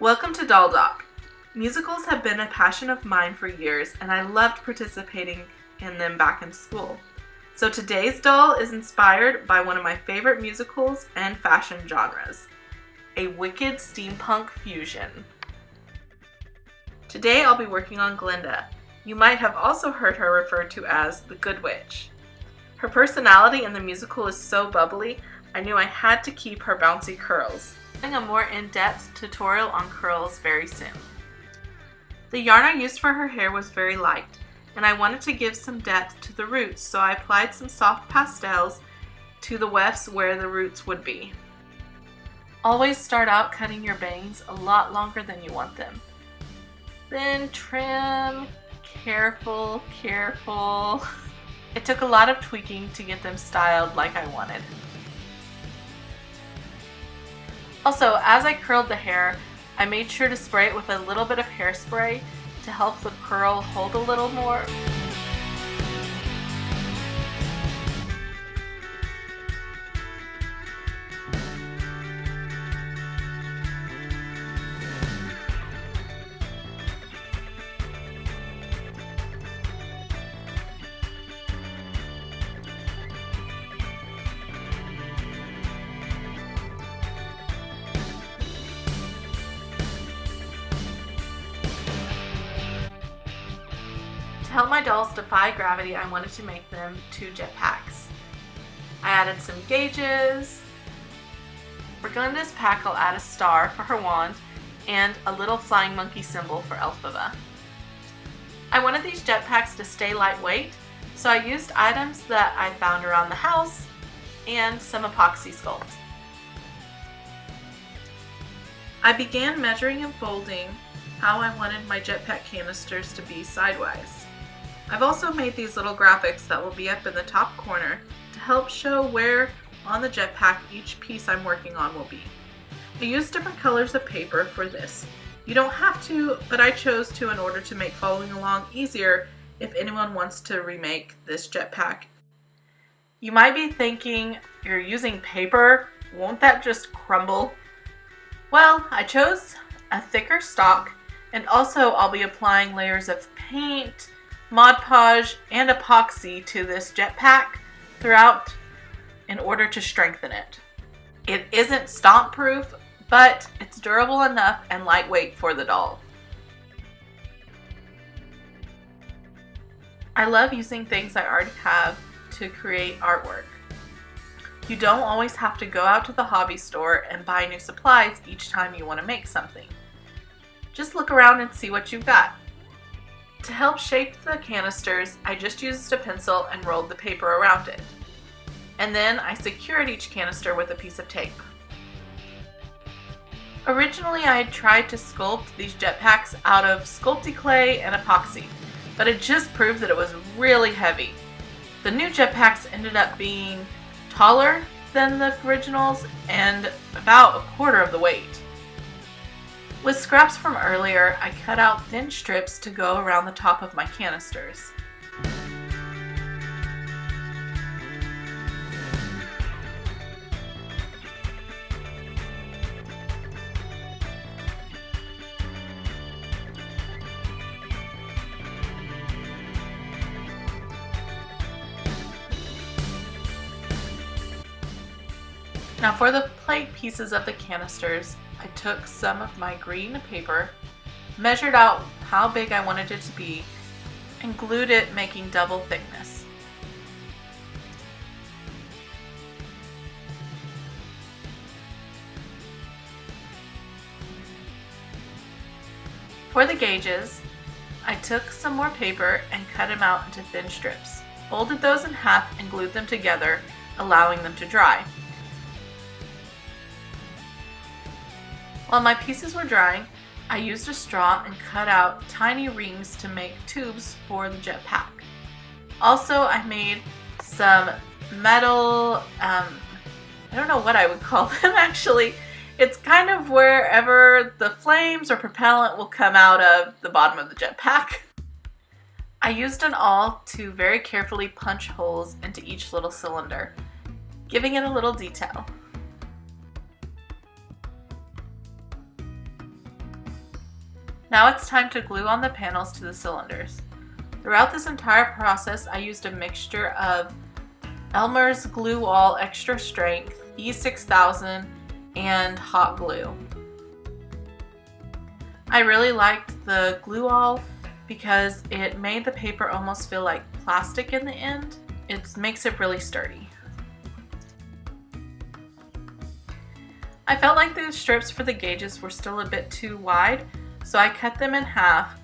Welcome to Doll Doc. Musicals have been a passion of mine for years, and I loved participating in them back in school. So today's doll is inspired by one of my favorite musicals and fashion genres, a Wicked Steampunk fusion. Today I'll be working on Glinda. You might have also heard her referred to as the Good Witch. Her personality in the musical is so bubbly, I knew I had to keep her bouncy curls. I'm doing a more in-depth tutorial on curls very soon. The yarn I used for her hair was very light, and I wanted to give some depth to the roots, so I applied some soft pastels to the wefts where the roots would be. Always start out cutting your bangs a lot longer than you want them. Then trim, careful. It took a lot of tweaking to get them styled like I wanted. Also, as I curled the hair, I made sure to spray it with a little bit of hairspray to help the curl hold a little more. To help my dolls defy gravity, I wanted to make them 2 jetpacks. I added some gauges. For Glinda's pack, I'll add a star for her wand and a little flying monkey symbol for Elphaba. I wanted these jetpacks to stay lightweight, so I used items that I found around the house and some epoxy sculpt. I began measuring and folding how I wanted my jetpack canisters to be sidewise. I've also made these little graphics that will be up in the top corner to help show where on the jetpack each piece I'm working on will be. I used different colors of paper for this. You don't have to, but I chose to in order to make following along easier if anyone wants to remake this jetpack. You might be thinking, you're using paper, won't that just crumble? Well, I chose a thicker stock, and also I'll be applying layers of paint, Mod Podge, and epoxy to this jetpack throughout in order to strengthen it. It isn't stomp proof, but it's durable enough and lightweight for the doll. I love using things I already have to create artwork. You don't always have to go out to the hobby store and buy new supplies each time you want to make something. Just look around and see what you've got. To help shape the canisters, I just used a pencil and rolled the paper around it. And then I secured each canister with a piece of tape. Originally, I had tried to sculpt these jetpacks out of sculpty clay and epoxy, but it just proved that it was really heavy. The new jetpacks ended up being taller than the originals and about a quarter of the weight. With scraps from earlier, I cut out thin strips to go around the top of my canisters. Now for the plate pieces of the canisters, I took some of my green paper, measured out how big I wanted it to be, and glued it, making double thickness. For the gauges, I took some more paper and cut them out into thin strips, folded those in half and glued them together, allowing them to dry. While my pieces were drying, I used a straw and cut out tiny rings to make tubes for the jetpack. Also, I made some metal, I don't know what I would call them actually. It's kind of wherever the flames or propellant will come out of the bottom of the jetpack. I used an awl to very carefully punch holes into each little cylinder, giving it a little detail. Now it's time to glue on the panels to the cylinders. Throughout this entire process, I used a mixture of Elmer's Glue All Extra Strength, E6000, and hot glue. I really liked the Glue All because it made the paper almost feel like plastic in the end. It makes it really sturdy. I felt like the strips for the gauges were still a bit too wide, so I cut them in half.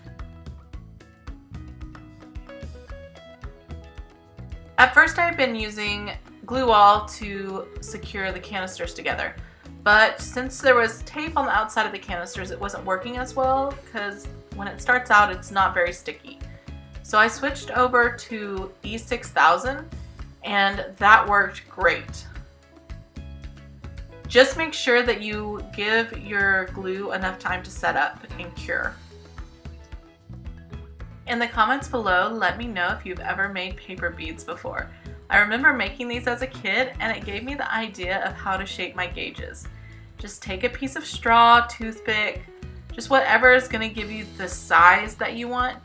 At first I had been using Glue All to secure the canisters together, but since there was tape on the outside of the canisters, it wasn't working as well because when it starts out it's not very sticky. So I switched over to E6000 and that worked great. Just make sure that you give your glue enough time to set up and cure. In the comments below, let me know if you've ever made paper beads before. I remember making these as a kid and it gave me the idea of how to shape my gauges. Just take a piece of straw, toothpick, just whatever is going to give you the size that you want,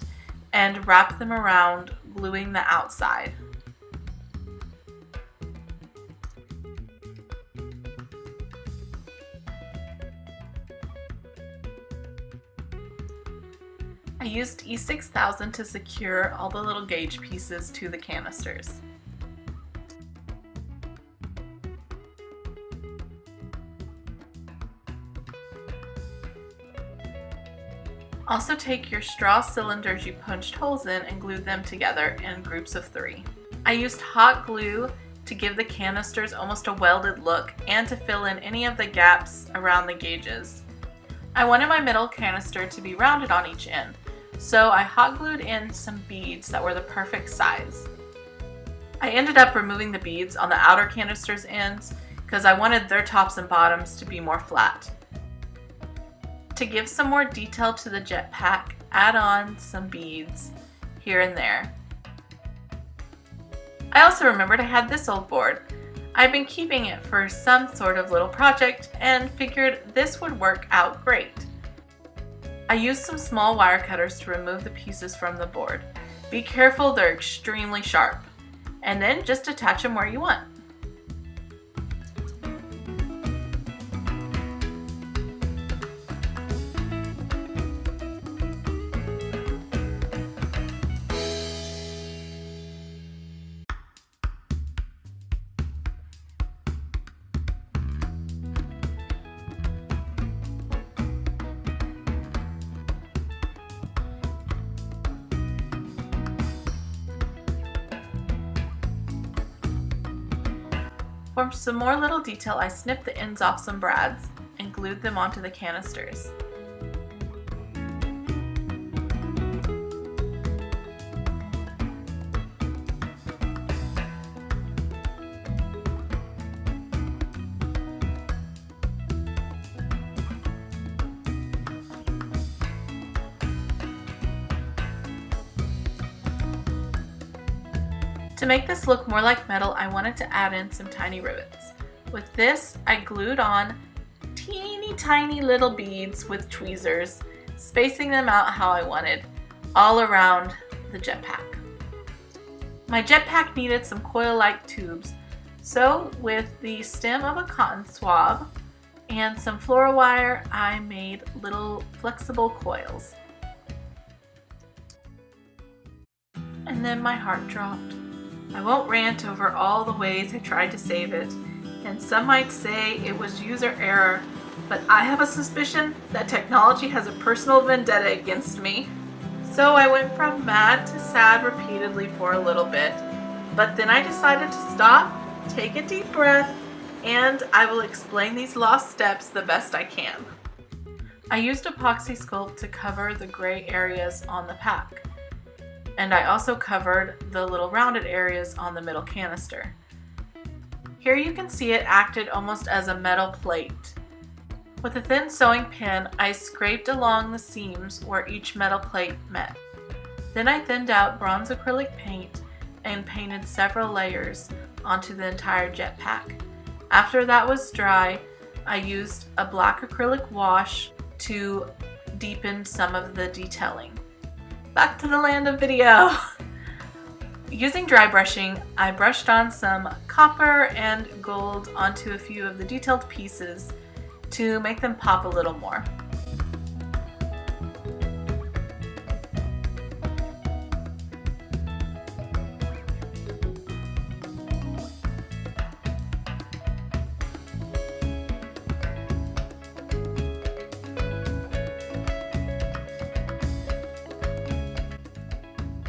and wrap them around, gluing the outside. I used E6000 to secure all the little gauge pieces to the canisters. Also take your straw cylinders you punched holes in and glue them together in groups of 3. I used hot glue to give the canisters almost a welded look and to fill in any of the gaps around the gauges. I wanted my middle canister to be rounded on each end, so I hot glued in some beads that were the perfect size. I ended up removing the beads on the outer canister's ends because I wanted their tops and bottoms to be more flat. To give some more detail to the jetpack, add on some beads here and there. I also remembered I had this old board. I've been keeping it for some sort of little project and figured this would work out great. I used some small wire cutters to remove the pieces from the board. Be careful, they're extremely sharp. And then just attach them where you want. For some more little detail, I snipped the ends off some brads and glued them onto the canisters. To make this look more like metal, I wanted to add in some tiny rivets. With this, I glued on teeny tiny little beads with tweezers, spacing them out how I wanted, all around the jetpack. My jetpack needed some coil-like tubes, so with the stem of a cotton swab and some floral wire, I made little flexible coils. And then my heart dropped. I won't rant over all the ways I tried to save it, and some might say it was user error, but I have a suspicion that technology has a personal vendetta against me. So I went from mad to sad repeatedly for a little bit, but then I decided to stop, take a deep breath, and I will explain these lost steps the best I can. I used epoxy sculpt to cover the gray areas on the pack. And I also covered the little rounded areas on the middle canister. Here you can see it acted almost as a metal plate. With a thin sewing pin, I scraped along the seams where each metal plate met. Then I thinned out bronze acrylic paint and painted several layers onto the entire jetpack. After that was dry, I used a black acrylic wash to deepened some of the detailing. Back to the land of video. Using dry brushing, I brushed on some copper and gold onto a few of the detailed pieces to make them pop a little more.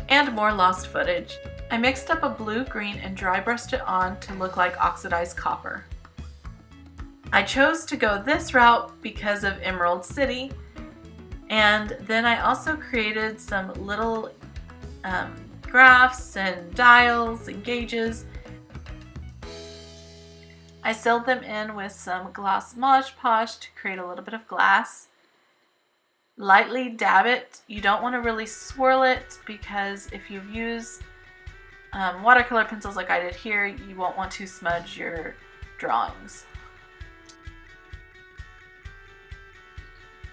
And more lost footage. I mixed up a blue, green, and dry brushed it on to look like oxidized copper. I chose to go this route because of Emerald City, and then I also created some little graphs and dials and gauges. I sealed them in with some gloss Mod Podge to create a little bit of glass. Lightly dab it. You don't want to really swirl it because if you've used watercolor pencils like I did here, you won't want to smudge your drawings.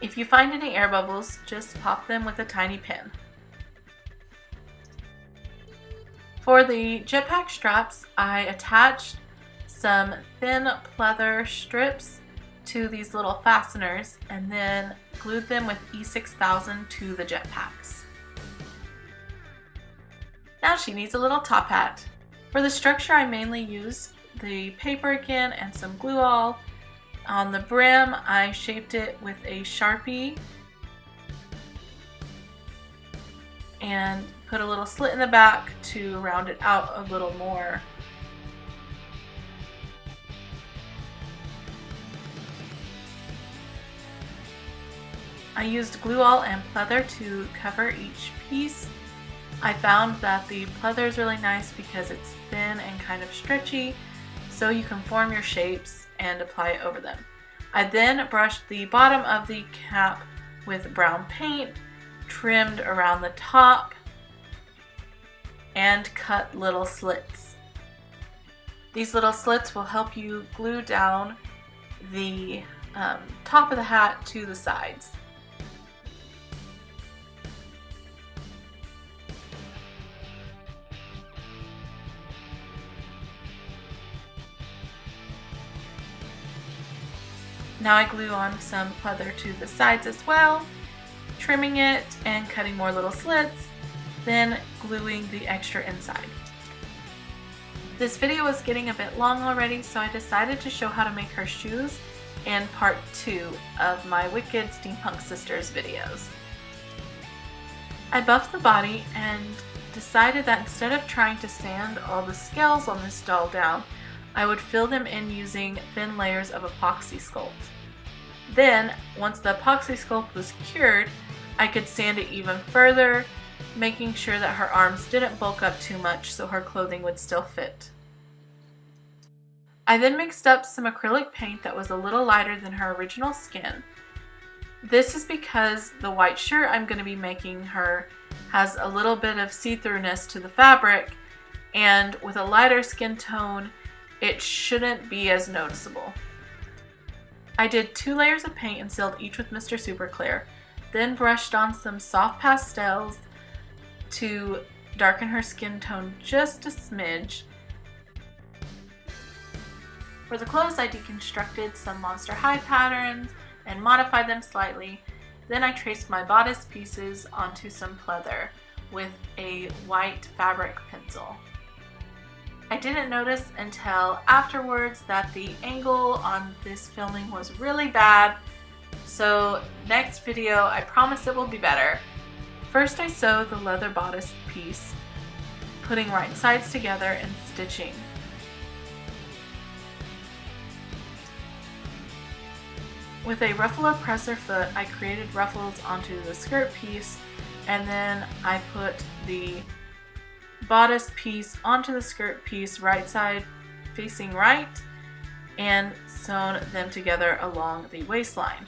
If you find any air bubbles, just pop them with a tiny pin. For the jetpack straps, I attached some thin pleather strips to these little fasteners and then glued them with E6000 to the jetpacks. Now she needs a little top hat. For the structure, I mainly used the paper again and some glue all. On the brim, I shaped it with a Sharpie and put a little slit in the back to round it out a little more. I used glue all and pleather to cover each piece. I found that the pleather is really nice because it's thin and kind of stretchy, so you can form your shapes and apply it over them. I then brushed the bottom of the cap with brown paint, trimmed around the top, and cut little slits. These little slits will help you glue down the top of the hat to the sides. Now I glue on some pleather to the sides as well, trimming it and cutting more little slits, then gluing the extra inside. This video was getting a bit long already, so I decided to show how to make her shoes in part 2 of my Wicked Steampunk Sisters videos. I buffed the body and decided that instead of trying to sand all the scales on this doll down, I would fill them in using thin layers of epoxy sculpt. Then, once the epoxy sculpt was cured, I could sand it even further, making sure that her arms didn't bulk up too much so her clothing would still fit. I then mixed up some acrylic paint that was a little lighter than her original skin. This is because the white shirt I'm going to be making her has a little bit of see-throughness to the fabric, and with a lighter skin tone, it shouldn't be as noticeable. I did 2 layers of paint and sealed each with Mr. Super Clear, then brushed on some soft pastels to darken her skin tone just a smidge. For the clothes, I deconstructed some Monster High patterns and modified them slightly. Then I traced my bodice pieces onto some pleather with a white fabric pencil. I didn't notice until afterwards that the angle on this filming was really bad, so next video I promise it will be better. First I sewed the leather bodice piece, putting right sides together and stitching. With a ruffle presser foot, I created ruffles onto the skirt piece, and then I put the bodice piece onto the skirt piece, right side facing right, and sewn them together along the waistline.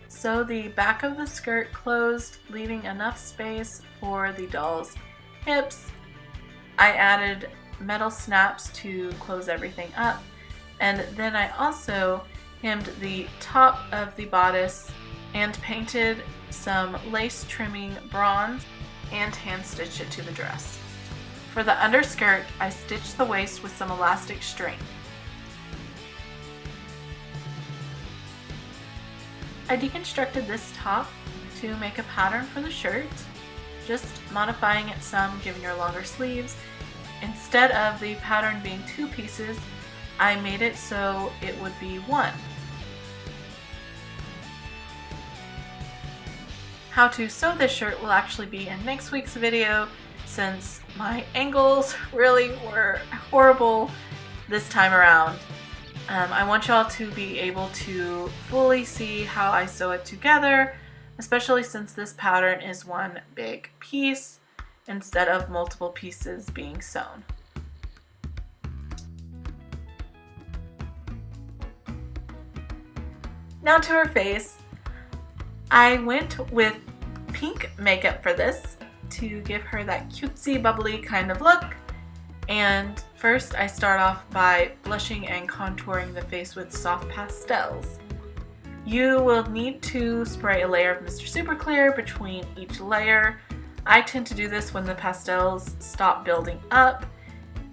Sew the back of the skirt closed, leaving enough space for the doll's hips. I added metal snaps to close everything up, and then I also hemmed the top of the bodice and painted some lace trimming bronze and hand stitched it to the dress. For the underskirt, I stitched the waist with some elastic string. I deconstructed this top to make a pattern for the shirt, just modifying it some, giving her longer sleeves. Instead of the pattern being 2 pieces, I made it so it would be 1. How to sew this shirt will actually be in next week's video, since my angles really were horrible this time around. I want y'all to be able to fully see how I sew it together, especially since this pattern is one big piece instead of multiple pieces being sewn. Now to her face. I went with pink makeup for this to give her that cutesy bubbly kind of look. And first I start off by blushing and contouring the face with soft pastels. You will need to spray a layer of Mr. Super Clear between each layer. I tend to do this when the pastels stop building up.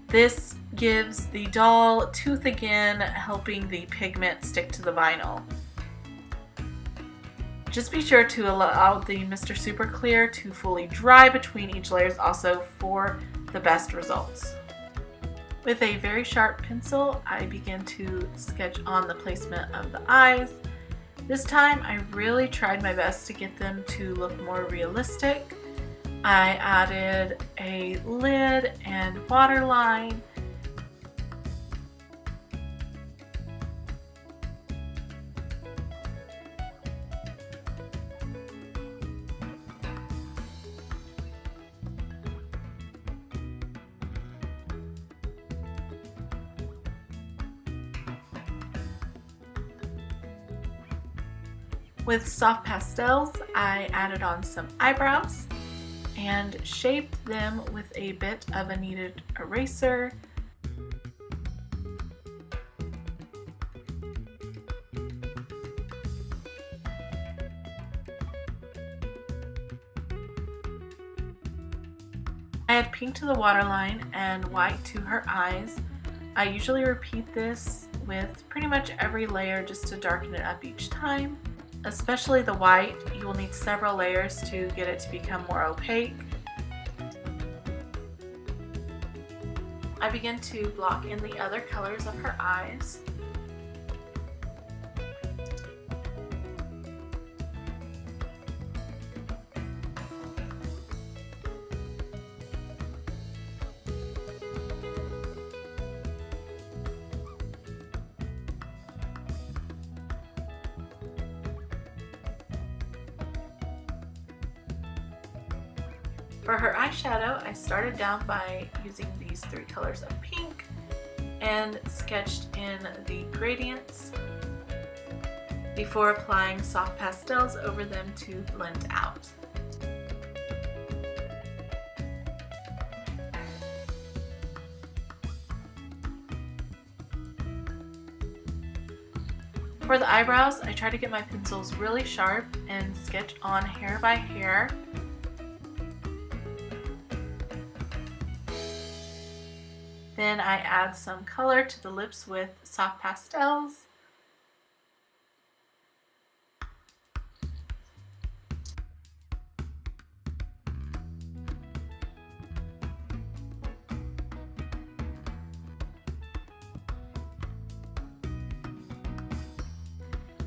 This gives the doll tooth again, helping the pigment stick to the vinyl. Just be sure to allow the Mr. Super Clear to fully dry between each layers also for the best results. With a very sharp pencil, I begin to sketch on the placement of the eyes. This time I really tried my best to get them to look more realistic. I added a lid and waterline. With soft pastels, I added on some eyebrows and shaped them with a bit of a kneaded eraser. I add pink to the waterline and white to her eyes. I usually repeat this with pretty much every layer just to darken it up each time. Especially the white, you will need several layers to get it to become more opaque. I begin to block in the other colors of her eyes. For her eyeshadow, I started down by using these 3 colors of pink and sketched in the gradients before applying soft pastels over them to blend out. For the eyebrows, I try to get my pencils really sharp and sketch on hair by hair. Then I add some color to the lips with soft pastels.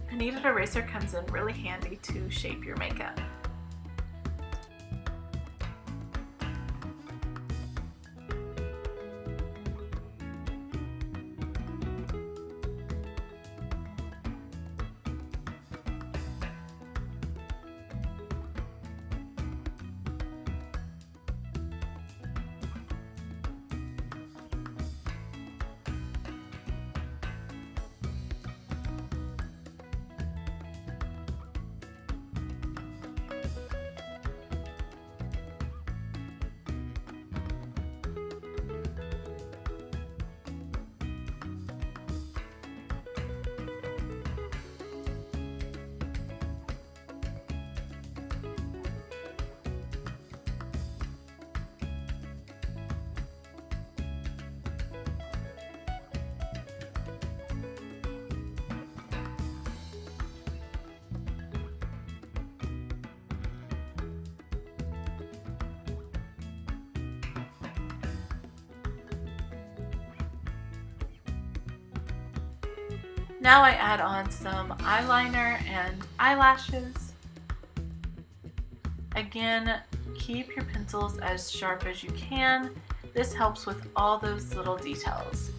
A kneaded eraser comes in really handy to shape your makeup. Now I add on some eyeliner and eyelashes. Again, keep your pencils as sharp as you can. This helps with all those little details.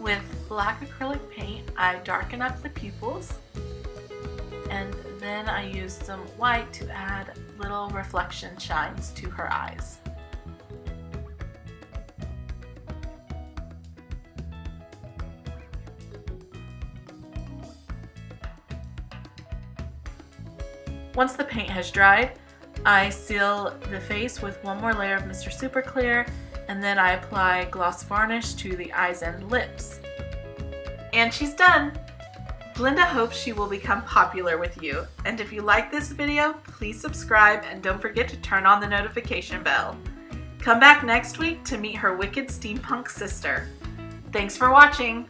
With black acrylic paint, I darken up the pupils, and then I use some white to add little reflection shines to her eyes. Once the paint has dried, I seal the face with one more layer of Mr. Super Clear, and then I apply gloss varnish to the eyes and lips. And she's done! Glinda hopes she will become popular with you, and if you like this video, please subscribe and don't forget to turn on the notification bell. Come back next week to meet her Wicked Steampunk sister. Thanks for watching!